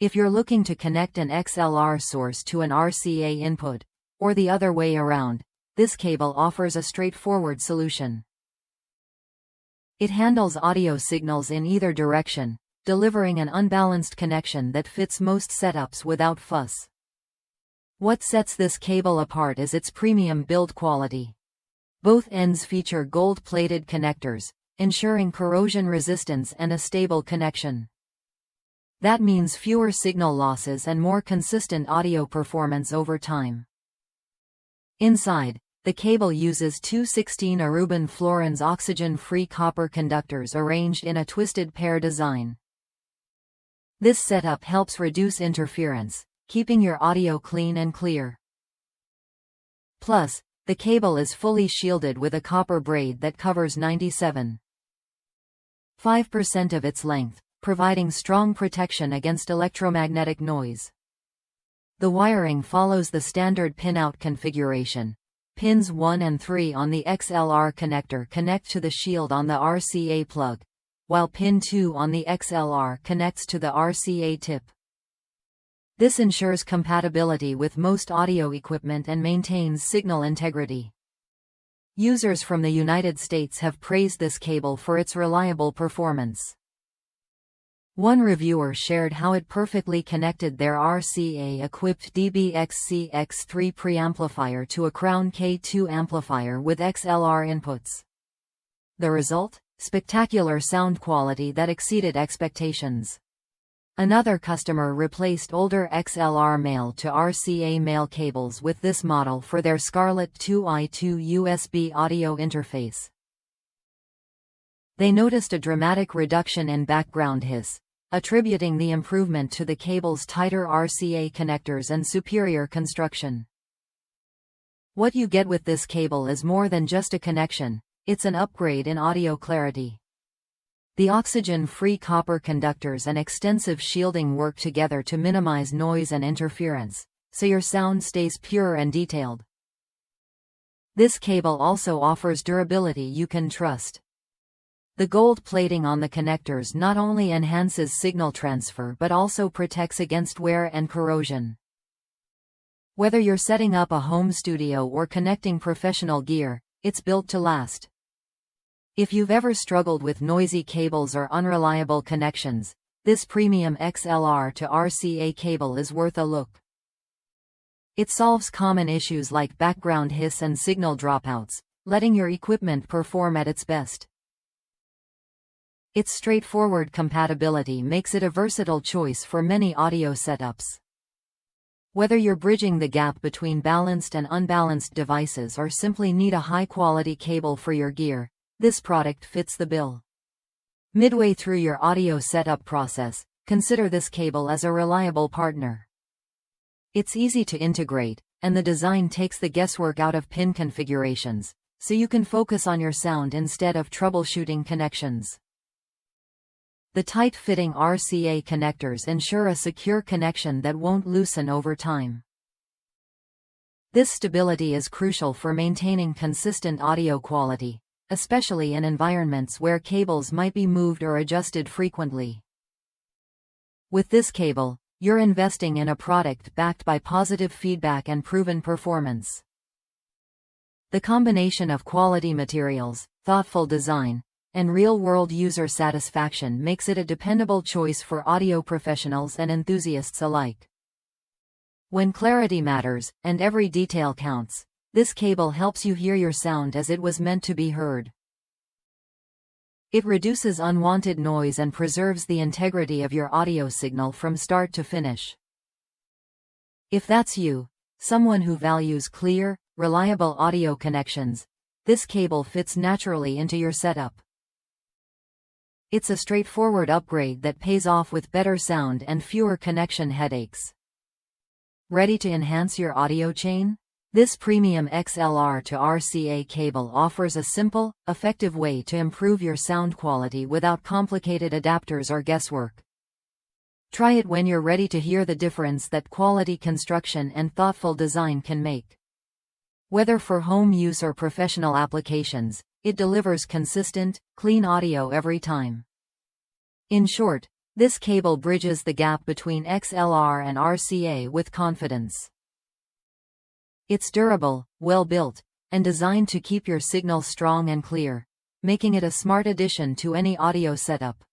If you're looking to connect an XLR source to an RCA input, or the other way around, this cable offers a straightforward solution. It handles audio signals in either direction, delivering an unbalanced connection that fits most setups without fuss. What sets this cable apart is its premium build quality. Both ends feature gold-plated connectors, ensuring corrosion resistance and a stable connection. That means fewer signal losses and more consistent audio performance over time. Inside, the cable uses two 16 Aruban fluorines oxygen-free copper conductors arranged in a twisted pair design. This setup helps reduce interference, keeping your audio clean and clear. Plus, the cable is fully shielded with a copper braid that covers 97.5% of its length, providing strong protection against electromagnetic noise. The wiring follows the standard pin-out configuration. Pins 1 and 3 on the XLR connector connect to the shield on the RCA plug, while pin 2 on the XLR connects to the RCA tip. This ensures compatibility with most audio equipment and maintains signal integrity. Users from the United States have praised this cable for its reliable performance. One reviewer shared how it perfectly connected their RCA-equipped DBX-CX3 preamplifier to a Crown K2 amplifier with XLR inputs. The result? Spectacular sound quality that exceeded expectations. Another customer replaced older XLR male to RCA male cables with this model for their Scarlett 2i2 USB audio interface. They noticed a dramatic reduction in background hiss, attributing the improvement to the cable's tighter RCA connectors and superior construction. What you get with this cable is more than just a connection, it's an upgrade in audio clarity. The oxygen-free copper conductors and extensive shielding work together to minimize noise and interference, so your sound stays pure and detailed. This cable also offers durability you can trust. The gold plating on the connectors not only enhances signal transfer but also protects against wear and corrosion. Whether you're setting up a home studio or connecting professional gear, it's built to last. If you've ever struggled with noisy cables or unreliable connections, this premium XLR to RCA cable is worth a look. It solves common issues like background hiss and signal dropouts, letting your equipment perform at its best. Its straightforward compatibility makes it a versatile choice for many audio setups. Whether you're bridging the gap between balanced and unbalanced devices or simply need a high-quality cable for your gear, this product fits the bill. Midway through your audio setup process, consider this cable as a reliable partner. It's easy to integrate, and the design takes the guesswork out of pin configurations, so you can focus on your sound instead of troubleshooting connections. The tight-fitting RCA connectors ensure a secure connection that won't loosen over time. This stability is crucial for maintaining consistent audio quality, especially in environments where cables might be moved or adjusted frequently. With this cable, you're investing in a product backed by positive feedback and proven performance. The combination of quality materials, thoughtful design, and real-world user satisfaction makes it a dependable choice for audio professionals and enthusiasts alike. When clarity matters, and every detail counts, this cable helps you hear your sound as it was meant to be heard. It reduces unwanted noise and preserves the integrity of your audio signal from start to finish. If that's you, someone who values clear, reliable audio connections, this cable fits naturally into your setup. It's a straightforward upgrade that pays off with better sound and fewer connection headaches. Ready to enhance your audio chain? This premium XLR to RCA cable offers a simple, effective way to improve your sound quality without complicated adapters or guesswork. Try it when you're ready to hear the difference that quality construction and thoughtful design can make. Whether for home use or professional applications, it delivers consistent, clean audio every time. In short, This cable bridges the gap between XLR and RCA with confidence. It's durable, well-built, and designed to keep your signal strong and clear, making it a smart addition to any audio setup.